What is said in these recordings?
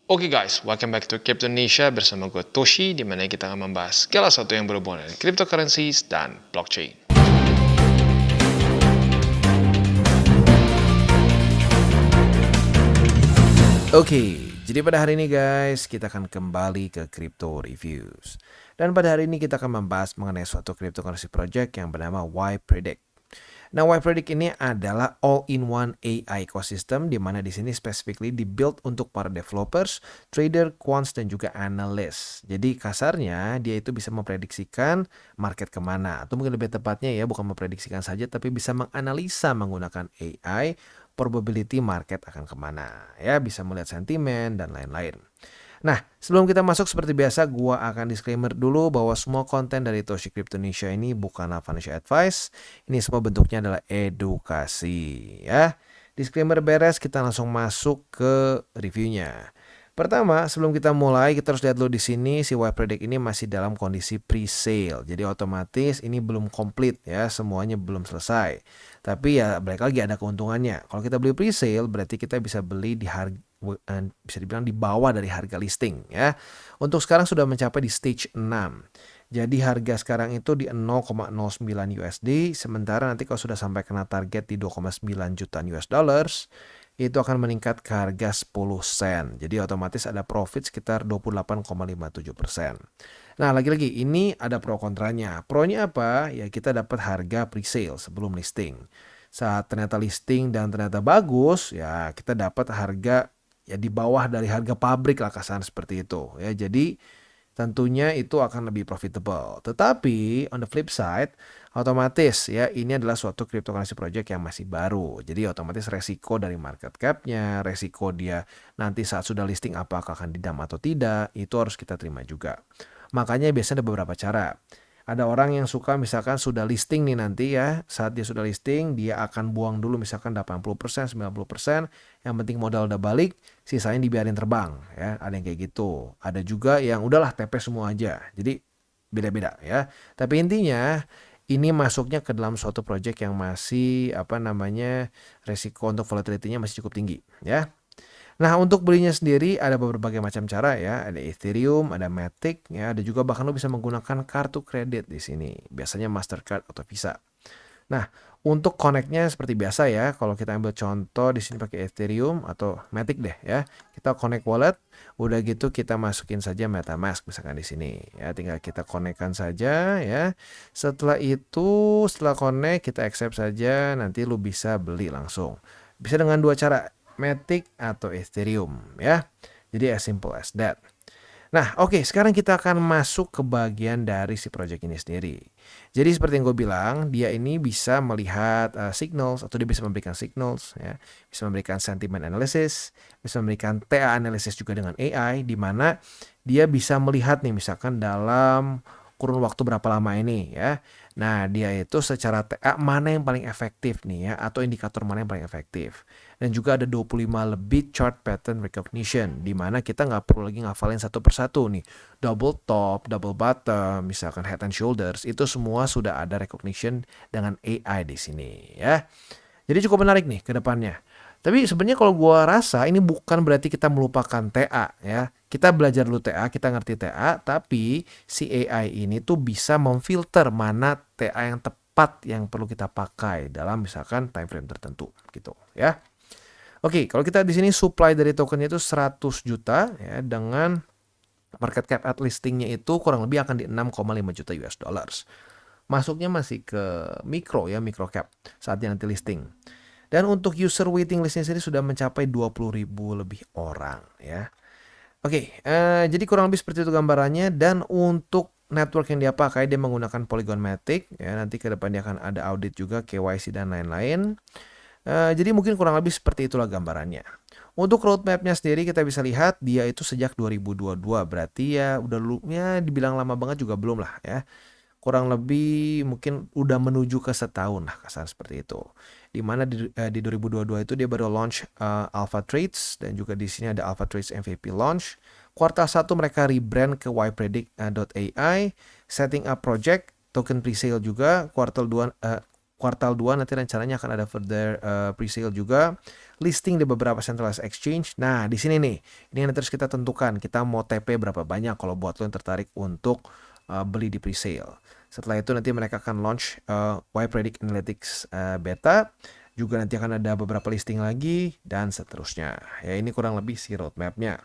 Oke guys, welcome back to Crypto Indonesia bersama gue Toshi, di mana kita akan membahas segala sesuatu yang berhubungan dengan cryptocurrencies dan blockchain. Oke, jadi pada hari ini guys, kita akan kembali ke Crypto Reviews. Dan pada hari ini kita akan membahas mengenai suatu cryptocurrency project yang bernama YPredict. Nah, YPredict ini adalah all-in-one AI ecosystem di mana di sini specifically dibuild untuk para developers, trader, quants, dan juga analyst. Jadi kasarnya dia itu bisa memprediksikan market kemana. Atau mungkin lebih tepatnya ya, bukan memprediksikan saja, tapi bisa menganalisa menggunakan AI probability market akan kemana. Ya, bisa melihat sentimen dan lain-lain. Nah, sebelum kita masuk seperti biasa, gua akan disclaimer dulu bahwa semua konten dari Toshi Crypto Indonesia ini bukanlah financial advice. Ini semua bentuknya adalah edukasi, ya. Disclaimer beres, kita langsung masuk ke reviewnya. Pertama, sebelum kita mulai, kita harus lihat dulu di sini si YPredict ini masih dalam kondisi pre-sale. Jadi otomatis ini belum komplit ya, semuanya belum selesai. Tapi ya balik lagi ada keuntungannya. Kalau kita beli pre-sale berarti kita bisa beli di harga bisa dibilang di bawah dari harga listing ya. Untuk sekarang sudah mencapai di stage 6. Jadi harga sekarang itu di 0,09 USD, sementara nanti kalau sudah sampai kena target di 2,9 jutaan US dollars, itu akan meningkat ke harga 10 sen. Jadi otomatis ada profit sekitar 28,57%. Nah, lagi-lagi ini ada pro kontranya. Pro-nya apa? Ya kita dapat harga pre-sale sebelum listing. Saat ternyata listing dan ternyata bagus, ya kita dapat harga ya di bawah dari harga pabrik lah kasar seperti itu ya. Jadi tentunya itu akan lebih profitable. Tetapi on the flip side, otomatis ya ini adalah suatu cryptocurrency project yang masih baru. Jadi otomatis resiko dari market cap-nya, resiko dia nanti saat sudah listing apakah akan didam atau tidak, itu harus kita terima juga. Makanya biasanya ada beberapa cara. Ada orang yang suka misalkan sudah listing nih nanti ya, saat dia sudah listing dia akan buang dulu misalkan 80%, 90%, yang penting modal udah balik, sisanya dibiarin terbang ya, ada yang kayak gitu. Ada juga yang udahlah TP semua aja. Jadi beda-beda ya. Tapi intinya ini masuknya ke dalam suatu project yang masih resiko untuk volatility-nya masih cukup tinggi ya. Nah, untuk belinya sendiri ada berbagai macam cara ya. Ada Ethereum, ada Matic, ya, ada juga bahkan lo bisa menggunakan kartu kredit di sini. Biasanya Mastercard atau Visa. Nah, untuk connect-nya seperti biasa ya. Kalau kita ambil contoh di sini pakai Ethereum atau Matic deh ya. Kita connect wallet, udah gitu kita masukin saja MetaMask misalkan di sini. Ya, tinggal kita connect-kan saja ya. Setelah itu, setelah connect kita accept saja, nanti lu bisa beli langsung. Bisa dengan dua cara, Matic atau Ethereum ya. Jadi as simple as that. Nah, oke, sekarang kita akan masuk ke bagian dari si project ini sendiri. Jadi seperti yang gue bilang, dia ini bisa melihat signals atau dia bisa memberikan signals ya, bisa memberikan sentiment analysis, bisa memberikan TA analysis juga dengan AI di mana dia bisa melihat nih misalkan dalam kurun waktu berapa lama ini ya. Nah, dia itu secara TA mana yang paling efektif nih ya, atau indikator mana yang paling efektif. Dan juga ada 25 lebih chart pattern recognition, di mana kita nggak perlu lagi ngafalin satu persatu nih. Double top, double bottom, misalkan head and shoulders, itu semua sudah ada recognition dengan AI di sini ya. Jadi cukup menarik nih ke depannya. Tapi sebenarnya kalau gua rasa ini bukan berarti kita melupakan TA ya. Kita belajar dulu TA, kita ngerti TA, tapi si AI ini tuh bisa memfilter mana TA yang tepat yang perlu kita pakai dalam misalkan time frame tertentu gitu ya. Oke, kalau kita di sini supply dari tokennya itu 100 juta ya, dengan market cap at listingnya itu kurang lebih akan di 6,5 juta US dollars. Masuknya masih ke mikro ya, micro cap saatnya nanti listing. Dan untuk user waiting listnya sendiri sudah mencapai 20.000 lebih orang ya. Oke, jadi kurang lebih seperti itu gambarannya. Dan untuk network yang dia pakai, dia menggunakan Polygon Matic ya. Nanti ke depan dia akan ada audit juga, KYC dan lain-lain. Jadi mungkin kurang lebih seperti itulah gambarannya. Untuk roadmap-nya sendiri kita bisa lihat dia itu sejak 2022, berarti ya udah dibilang lama banget juga belum lah ya. Kurang lebih mungkin udah menuju ke setahun lah kasar seperti itu. Dimana di 2022 itu dia baru launch Alpha Trades, dan juga di sini ada Alpha Trades MVP launch. Kuartal 1 mereka rebrand ke ypredict.ai, setting up project, token presale juga. Kuartal kuartal 2 nanti rencananya akan ada further pre-sale juga, listing di beberapa centralized exchange. Nah, di sini nih, ini yang terus kita tentukan, kita mau TP berapa banyak kalau buat lo yang tertarik untuk beli di pre-sale. Setelah itu nanti mereka akan launch YPredict Analytics beta, juga nanti akan ada beberapa listing lagi, dan seterusnya. Ya, ini kurang lebih si roadmap-nya.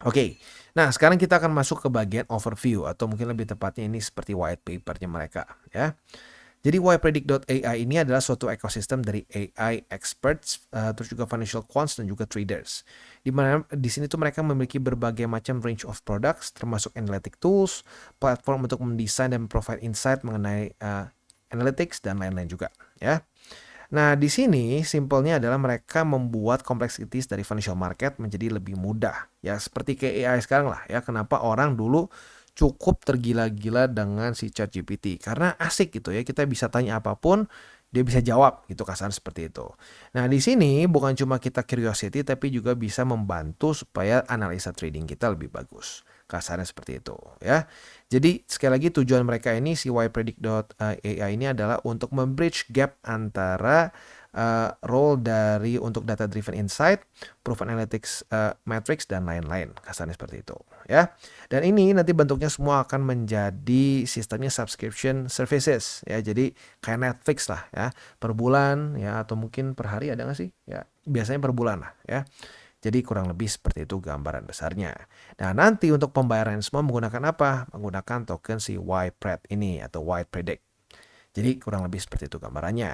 Oke, nah sekarang kita akan masuk ke bagian overview, atau mungkin lebih tepatnya ini seperti white paper-nya mereka, ya. Jadi YPredict.ai ini adalah suatu ekosistem dari AI experts, terus juga financial quants dan juga traders. Di mana di sini tuh mereka memiliki berbagai macam range of products, termasuk analytic tools, platform untuk mendesain dan provide insight mengenai analytics dan lain-lain juga, ya. Nah, di sini simpelnya adalah mereka membuat complexities dari financial market menjadi lebih mudah. Ya, seperti kayak AI sekarang lah ya. Kenapa orang dulu cukup tergila-gila dengan si ChatGPT? Karena asik gitu ya. Kita bisa tanya apapun, dia bisa jawab gitu, kasar seperti itu. Nah, di sini bukan cuma kita curiosity tapi juga bisa membantu supaya analisa trading kita lebih bagus. Kasarnya seperti itu ya. Jadi sekali lagi tujuan mereka ini si YPredict.ai ini adalah untuk membridge gap antara role dari untuk data driven insight, proven analytics metrics dan lain-lain, kasarnya seperti itu ya. Dan ini nanti bentuknya semua akan menjadi sistemnya subscription services ya. Jadi kayak Netflix lah ya, per bulan ya, atau mungkin per hari ada nggak sih? Ya biasanya per bulan lah ya. Jadi kurang lebih seperti itu gambaran besarnya. Nah, nanti untuk pembayaran semua menggunakan apa? Menggunakan token si YPRED ini atau YPredict. Jadi kurang lebih seperti itu gambarannya.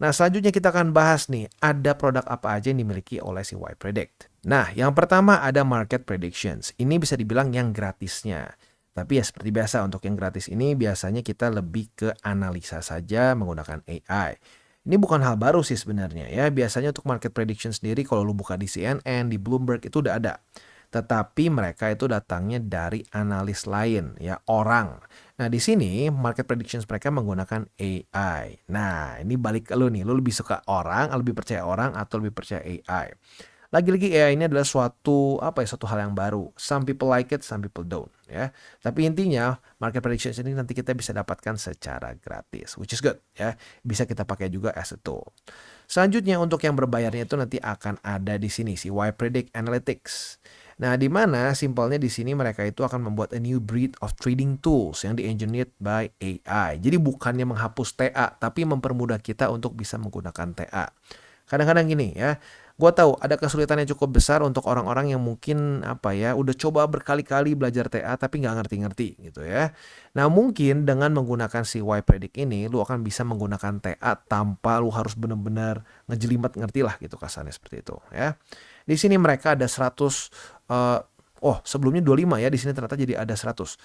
Nah, selanjutnya kita akan bahas nih, ada produk apa aja yang dimiliki oleh si YPredict. Nah, yang pertama ada market predictions. Ini bisa dibilang yang gratisnya. Tapi ya seperti biasa untuk yang gratis ini biasanya kita lebih ke analisa saja menggunakan AI. Ini bukan hal baru sih sebenarnya ya. Biasanya untuk market prediction sendiri kalau lu buka di CNN, di Bloomberg itu udah ada. Tetapi mereka itu datangnya dari analis lain ya, orang. Nah, di sini market predictions mereka menggunakan AI. Nah, ini balik ke lu nih. Lu lebih suka orang, lebih percaya orang atau lebih percaya AI? Lagi-lagi AI ini adalah suatu hal yang baru. Some people like it, some people don't ya. Tapi intinya market predictions ini nanti kita bisa dapatkan secara gratis, which is good ya. Bisa kita pakai juga as a tool. Selanjutnya untuk yang berbayarnya itu nanti akan ada di sini si YPredict Analytics. Nah, di mana simpelnya di sini mereka itu akan membuat a new breed of trading tools yang di-engineered by AI. Jadi bukannya menghapus TA, tapi mempermudah kita untuk bisa menggunakan TA. Kadang-kadang gini ya, gue tahu ada kesulitan yang cukup besar untuk orang-orang yang mungkin udah coba berkali-kali belajar TA tapi nggak ngerti-ngerti gitu ya. Nah, mungkin dengan menggunakan si YPredict ini, lu akan bisa menggunakan TA tanpa lu harus benar-benar ngejelimet ngerti lah gitu, kasarnya seperti itu ya. Di sini mereka ada 100 sebelumnya 25 ya, di sini ternyata jadi ada 100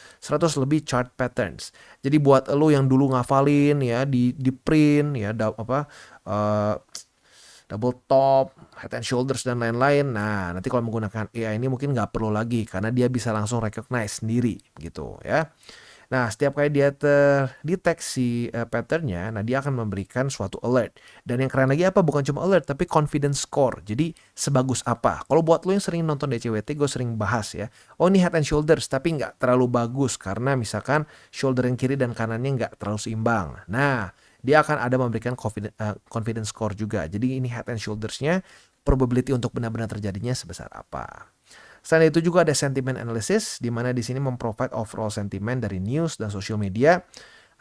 lebih chart patterns. Jadi buat lu yang dulu ngafalin ya di print ya, double top, head and shoulders dan lain-lain. Nah, nanti kalau menggunakan AI ini mungkin nggak perlu lagi karena dia bisa langsung recognize sendiri gitu ya. Nah, setiap kali dia terdeteksi patternnya, nah dia akan memberikan suatu alert. Dan yang keren lagi apa? Bukan cuma alert, tapi confidence score. Jadi sebagus apa? Kalau buat lo yang sering nonton DCWT, gue sering bahas ya. Oh, ini head and shoulders, tapi nggak terlalu bagus karena misalkan shoulder yang kiri dan kanannya nggak terlalu seimbang. Nah, dia akan ada memberikan confidence score juga. Jadi ini head and shoulders-nya probability untuk benar-benar terjadinya sebesar apa. Selain itu juga ada sentiment analysis, di mana di sini memprovide overall sentiment dari news dan social media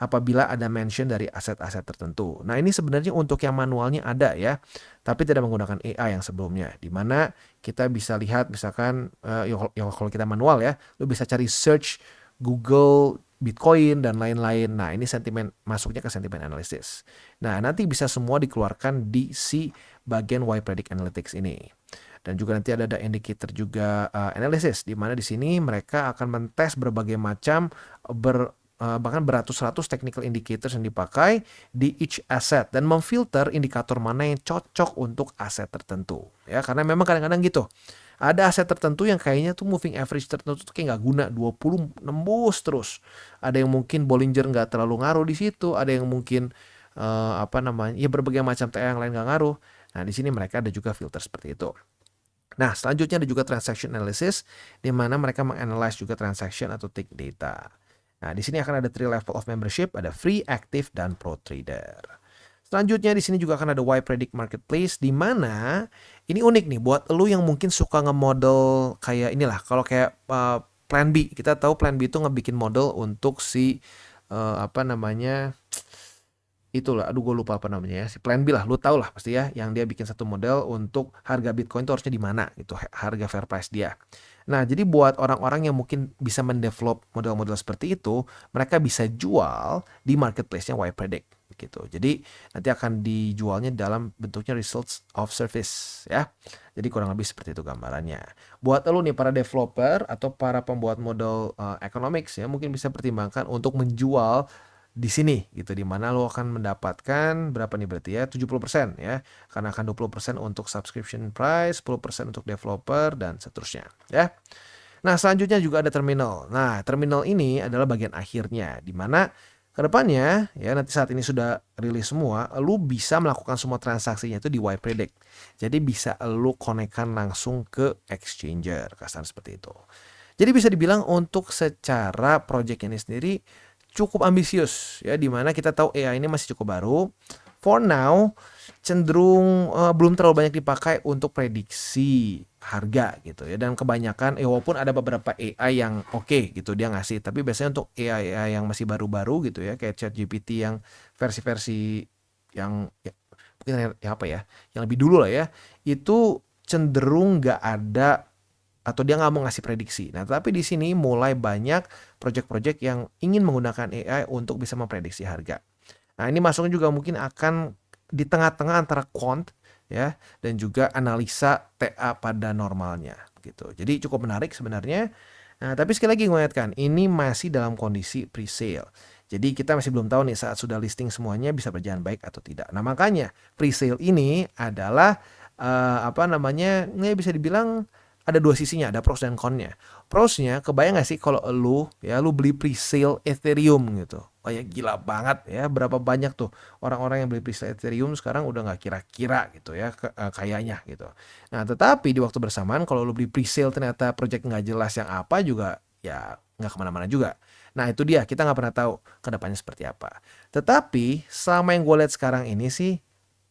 apabila ada mention dari aset-aset tertentu. Nah, ini sebenarnya untuk yang manualnya ada ya, tapi tidak menggunakan AI yang sebelumnya, di mana kita bisa lihat misalkan kalau kita manual ya, lu bisa cari search Google Bitcoin dan lain-lain. Nah, ini sentimen masuknya ke sentimen analysis. Nah, nanti bisa semua dikeluarkan di si bagian YPredict Analytics ini. Dan juga nanti ada indicator juga analysis, di mana di sini mereka akan mentes berbagai macam bahkan beratus-ratus technical indicators yang dipakai di each asset dan memfilter indikator mana yang cocok untuk aset tertentu. Ya, karena memang kadang-kadang gitu. Ada aset tertentu yang kayaknya tuh moving average tertentu tuh kayak nggak guna, 20 nembus terus. Ada yang mungkin Bollinger nggak terlalu ngaruh di situ, ada yang mungkin berbagai macam TA yang lain nggak ngaruh. Nah, di sini mereka ada juga filter seperti itu. Nah, selanjutnya ada juga transaction analysis, di mana mereka menganalyze juga transaction atau tick data. Nah, di sini akan ada 3 level of membership, ada free, active, dan pro trader. Selanjutnya di sini juga akan ada YPredict Marketplace, di mana ini unik nih buat lu yang mungkin suka nge-model kayak inilah. Kalau kayak Plan B, kita tahu Plan B itu ngebikin model untuk si apa namanya, itulah, aduh gue lupa apa namanya ya, si Plan B lah, lu tau lah pasti ya, yang dia bikin satu model untuk harga Bitcoin itu harusnya di mana gitu, harga fair price dia. Nah, jadi buat orang-orang yang mungkin bisa mendevelop model-model seperti itu, mereka bisa jual di marketplace-nya YPredict gitu. Jadi nanti akan dijualnya dalam bentuknya results of service ya. Jadi kurang lebih seperti itu gambarannya. Buat lo nih para developer atau para pembuat model economics ya, mungkin bisa pertimbangkan untuk menjual di sini gitu, di mana lo akan mendapatkan berapa nih berarti ya, 70% ya, karena akan 20% untuk subscription price, 10% untuk developer dan seterusnya ya. Nah, selanjutnya juga ada terminal. Nah, terminal ini adalah bagian akhirnya, di mana kedepannya ya, nanti saat ini sudah rilis semua, lu bisa melakukan semua transaksinya itu di YPredict. Jadi bisa lu konekkan langsung ke exchanger, kasar seperti itu. Jadi bisa dibilang untuk secara project ini sendiri cukup ambisius ya, dimana kita tahu AI ini masih cukup baru. For now cenderung belum terlalu banyak dipakai untuk prediksi harga gitu ya, dan kebanyakan walaupun ada beberapa AI yang oke gitu dia ngasih, tapi biasanya untuk AI yang masih baru-baru gitu ya, kayak ChatGPT yang versi-versi yang ya, mungkin ya apa ya, yang lebih dulu lah ya, itu cenderung nggak ada atau dia nggak mau ngasih prediksi. Nah, tapi di sini mulai banyak project-project yang ingin menggunakan AI untuk bisa memprediksi harga. Nah, ini masuknya juga mungkin akan di tengah-tengah antara quant ya dan juga analisa TA pada normalnya gitu. Jadi cukup menarik sebenarnya. Nah, tapi sekali lagi mengingatkan, ini masih dalam kondisi pre-sale. Jadi kita masih belum tahu nih saat sudah listing semuanya bisa berjalan baik atau tidak. Nah, makanya pre-sale ini adalah apa namanya, ini bisa dibilang ada dua sisinya, ada pros dan connya. Prosnya, kebayang gak sih kalau lu beli pre-sale Ethereum gitu. Oh ya, gila banget ya, berapa banyak tuh orang-orang yang beli pre-sale Ethereum sekarang udah gak kira-kira gitu ya, kayaknya gitu. Nah, tetapi di waktu bersamaan kalau lu beli pre-sale ternyata project gak jelas yang apa juga, ya gak kemana-mana juga. Nah, itu dia, kita gak pernah tahu kedepannya seperti apa. Tetapi sama yang gue lihat sekarang ini sih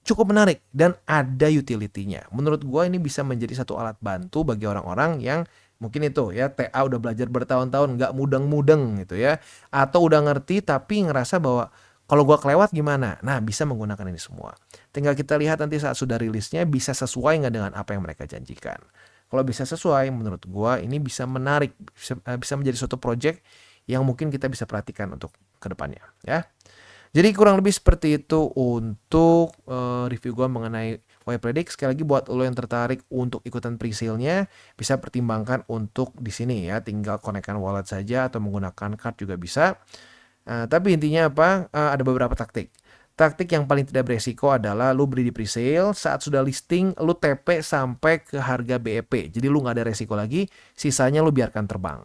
cukup menarik dan ada utility-nya. Menurut gue ini bisa menjadi satu alat bantu bagi orang-orang yang mungkin itu ya, TA udah belajar bertahun-tahun nggak mudeng-mudeng gitu ya, atau udah ngerti tapi ngerasa bahwa kalau gue kelewat gimana. Nah, bisa menggunakan ini semua. Tinggal kita lihat nanti saat sudah rilisnya bisa sesuai nggak dengan apa yang mereka janjikan. Kalau bisa sesuai, menurut gue ini bisa menarik, bisa menjadi suatu project yang mungkin kita bisa perhatikan untuk kedepannya ya. Jadi kurang lebih seperti itu untuk review gue mengenai YPredict. Sekali lagi buat lo yang tertarik untuk ikutan pre-sale-nya, bisa pertimbangkan untuk di sini ya, tinggal konekkan wallet saja atau menggunakan card juga bisa. Tapi intinya apa? Ada beberapa taktik. Taktik yang paling tidak beresiko adalah lu beli di pre-sale, saat sudah listing lu TP sampai ke harga BEP. Jadi lu nggak ada resiko lagi, sisanya lu biarkan terbang.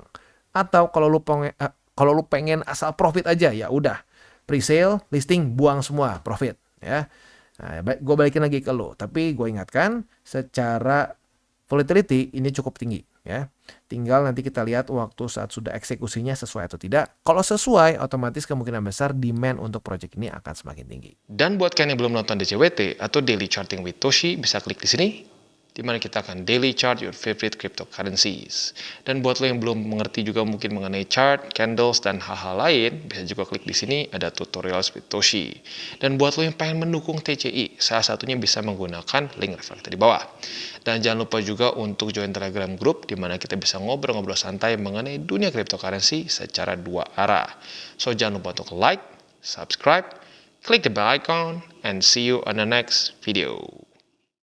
Atau kalau lu pengen asal profit aja, ya udah. Pre-sale, listing, buang semua profit ya. Nah, gue balikin lagi ke lo, tapi gue ingatkan secara volatility ini cukup tinggi ya. Tinggal nanti kita lihat waktu saat sudah eksekusinya sesuai atau tidak. Kalau sesuai, otomatis kemungkinan besar demand untuk project ini akan semakin tinggi. Dan buat kalian yang belum nonton DCWT atau Daily Charting with Toshi, bisa klik di sini, di mana kita akan daily chart your favorite cryptocurrencies. Dan buat lo yang belum mengerti juga mungkin mengenai chart, candles, dan hal-hal lain, bisa juga klik di sini, ada tutorials with Toshi. Dan buat lo yang pengen mendukung TCI, salah satunya bisa menggunakan link referral di bawah. Dan jangan lupa juga untuk join Telegram group, di mana kita bisa ngobrol-ngobrol santai mengenai dunia cryptocurrency secara dua arah. So jangan lupa untuk like, subscribe, click the bell icon, and see you on the next video.